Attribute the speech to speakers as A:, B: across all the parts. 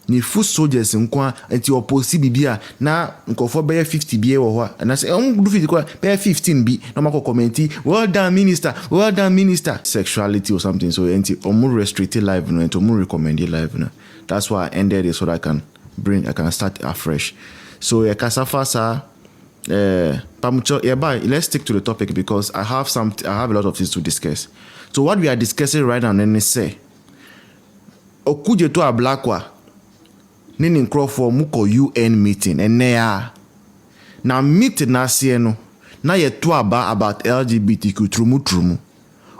A: ni foot soldiers nkwa enti opposi bibia na nkofo be 50 bie wo ho na say do 50 kwa be 15 bi no mako commenti well done minister sexuality or something so enti omu restricted live no enti omu recommended live no. That's why I ended it so that I can start afresh. So kasafa sa pamucho let's stick to the topic because I have a lot of things to discuss. So what we are discussing right now then say okuje to Ablakwa nini nkrofo muko UN meeting ene na meeting na sie no na ye to about LGBTQ Trumu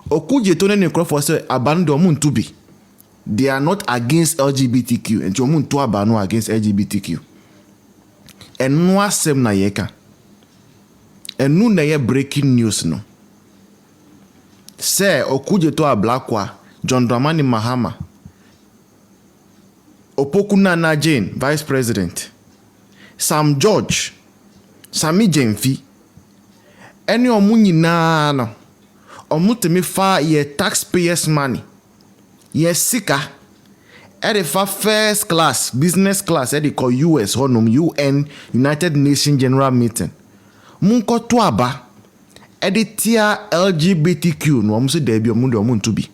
A: okuje to nini nkrofo say abando mu ntubi they are not against LGBTQ and you to abano against LGBTQ and no asem na AyEka and no na ye breaking news no say okuje to Ablakwa John Dramani Mahama Opokuna na Jane, Vice President, Sam George, Sami Jemfi, any omuni na no, omutemi fa ye taxpayers money, ye sika, fa first class, business class, call US honum UN United Nations General Meeting. Munko tuaba, tia LGBTQ no omusi debi omundi omuntubi.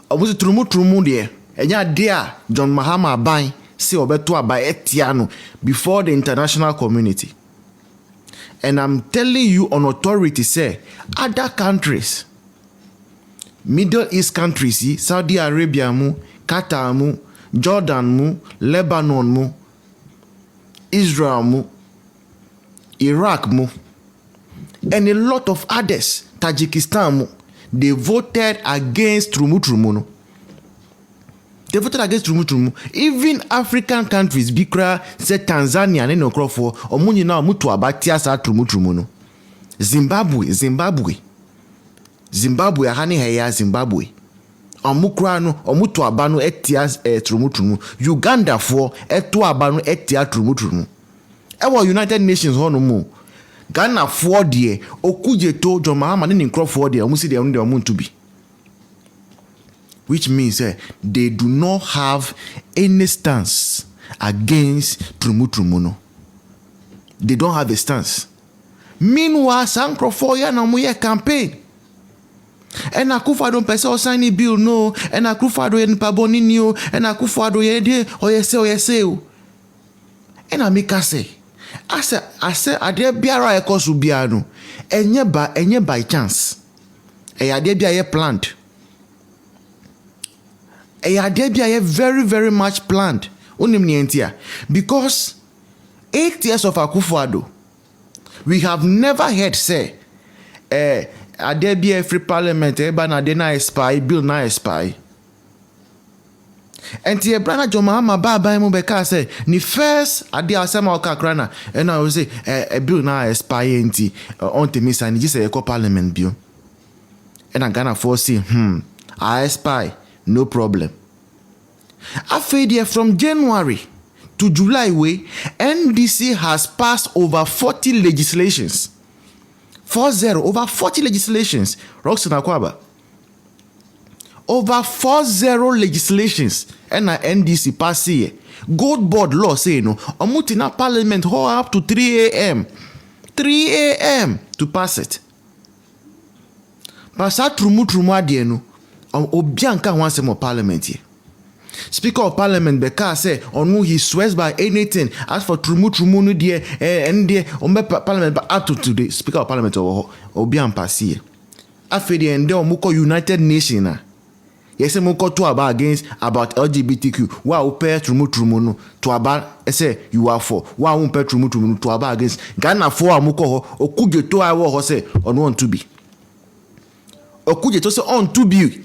A: Omusi trumu de. Enya dia John Mahama Aban say obeto aba etiano before the international community. And I'm telling you on authority say other countries, Middle East countries, Saudi Arabia mu, Qatar mu, Jordan mu, Lebanon mu, Israel mu, Iraq mu, and a lot of others, Tajikistan mu, they voted against Trumu no. They voted against Trumu. Even African countries, Bikra, say Tanzania, and no crofo, or muni now mutu abatia sa Trumu no. Zimbabwe, ahani heya Zimbabwe. Omukra no, omutu abano etia Trumu. Uganda for etu abano etia Trumu. Ewa United Nations hono mu. Ghana for die, okuje to John Mahama ni crofo die, omusi de onde omuntu bi. Which means they do not have any stance against Trumu no. They don't have a stance. Meanwhile, Sankrofoya na muye campaign. And Akufo-Addo pese sign a bill no. And Akufo-Addo yen paboni niyo. And Akufo-Addo yen de oyese o. And Amika say, I say ade biara ekosu bia no. Enye by chance. Ade bia ye planned. AyEka very, very much planned. Because 8 years of Akufo-Addo, we have never heard say, Adebia free parliament, na de na spy, bill na spy. And the brother John Mahama Baba Mubeka say, ni first Adi Asama Okakrana, and I will say, a bill na spy enti, on to miss and just a parliament bill. And I'm gonna foresee, I spy. No problem. After from January to July NDC has passed over 40 legislations. 40 over 40 legislations. Roxanne Akwaba. Over 40 legislations. And NDC pass here. Gold board law say no. Omutina parliament hold up to 3 a.m. 3 a.m. to pass it. Pasa Trumu adienu. Obianka wants more parliament here. Speaker of Parliament Beka say on he swears by anything. As for Trumu no dear and dear Parliament but up to today. Speaker of Parliament Obian Pasi. After the end Muko United Nations. Yes, Muko to about LGBTQ. Wow, pair Trumu no to about say you are for. Wow, pair Trumu to about against Ghana for Muko Okuje to our say on one to be. Okuje to say on to be.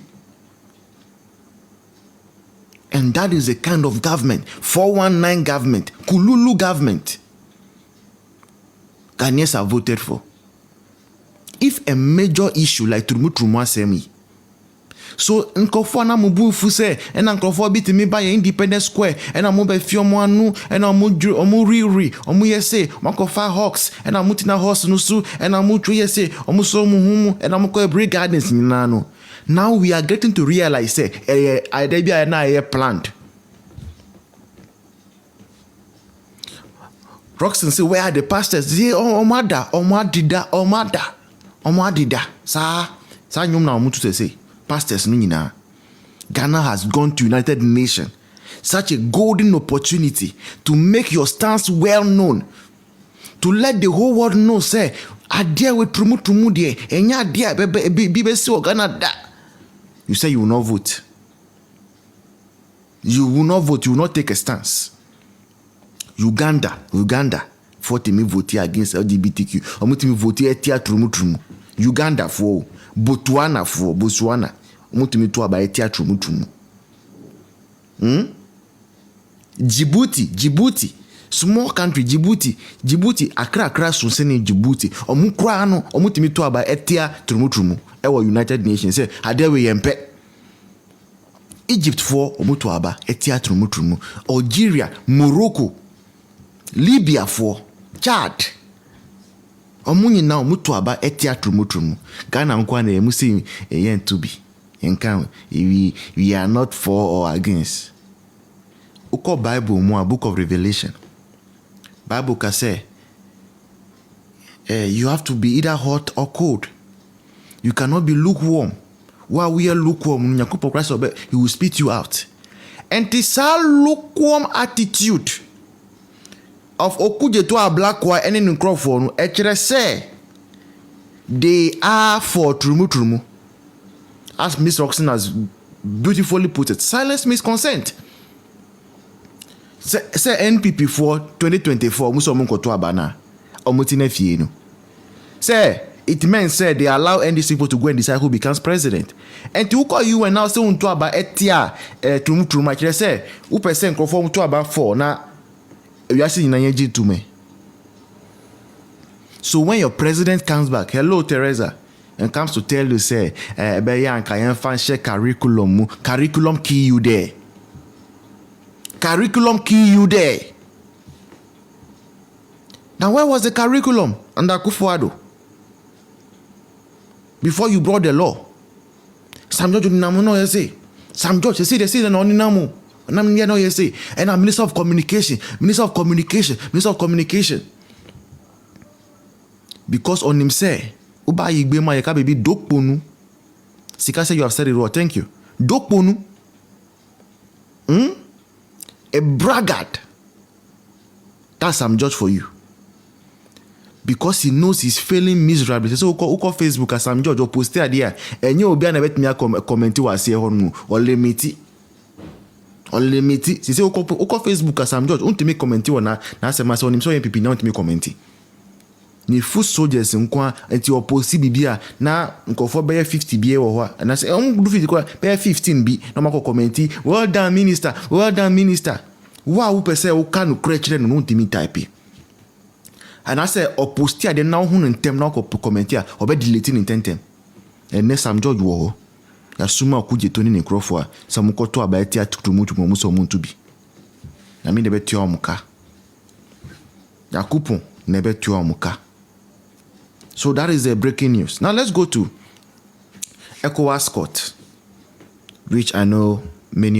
A: And that is a kind of government, 419 government, Kululu government, Ghanaians have voted for. If a major issue like Trumu Semi, so nkofo na mubu fuse, and nkofo biti me by Independence Square, and amu be fiomo anu, and amu riri, amu yese, makofa hawks, and amu tina horse nusu, and amu tru yese, amu so muhumu, and amu ko break gardens ninano. Now we are getting to realize say Adebia na planned. Roxton say, where are the pastors? They say, omada. Sa nyom na omutu say, pastors no nyina. Ghana has gone to United Nations. Such a golden opportunity to make your stance well known. To let the whole world know, say, adia with Trumu Trumu de, enya adia BBC Ghana da. You say you will not vote. You will not vote, you will not take a stance. Uganda, 40 me vote against LGBTQ. Omuti me vote etia Trumu Trumu. Uganda for Botswana. Omuti me to aba etia Trumu Trumu. Djibouti. Small country, Djibouti, Accra, Sunsene, Djibouti. Omukra no, omuti me to aba etia Trumu Trumu. Ewa United Nations say, adewe yempe. Egypt for omutu aba etia Trumu Trumu. Algeria, Morocco, Libya for Chad. Omunyi na omutu aba etia Trumu Trumu. Ghana nkwane emu say yen to be. Yenkan we are not for or against. Uko Bible mo book of Revelation. Bible can say you have to be either hot or cold. You cannot be lukewarm. While we are lukewarm, he will spit you out. And this lukewarm attitude of Okuje to Ablakwa and in Crawford, actually say they are for Trumu Trumu. As Miss Roxton has beautifully put it, silence means consent. Say NPP for 2024, muso munko to abana. Omutine fienu. Say it means say they allow NDC people to go and decide who becomes president. And to call you and now say unto about etia Trumu Trumu. Actually say who percent conform to about 4 na you are seeing in to me. So when your president comes back, hello Teresa, and comes to tell you say beyan kayan fan share curriculum key you there. Curriculum key you there. Now where was the curriculum under Kufuado? Before you brought the law. Sam George no say. Sam George say they say no namu. Nam no say. And I'm Minister of Communication. Because on him say, Uba yigbe ma yeka baby dokponu. Sika say you have said it well. Thank you. Dokponu. A braggart. That's Sam George for you. Because he knows he's failing miserably. So uko Facebook as Sam George or post there. And you will be able to comment was here on or limit. Si say uko Facebook as Sam George. Unti me comment na se masa on him so MPP na unti me comment. Ni foot soldiers nkwa enti oposi bibia na nkofo be 50 bie wo ho na say on do fit ko be 15 bi na mako comment well done minister wow pese o kanu krechre no ntimi type and I say oposti ade na hu ntem na ko comment a obe delete ni tentem and Sam George wo ho ya suma okuje to ni nkrofo a sam ko to aba tia Trumu Trumu mu so muntu bi na mi de beti omuka ya kupon na beti omuka. So that is the breaking news. Now let's go to ECOWAS court, which I know many of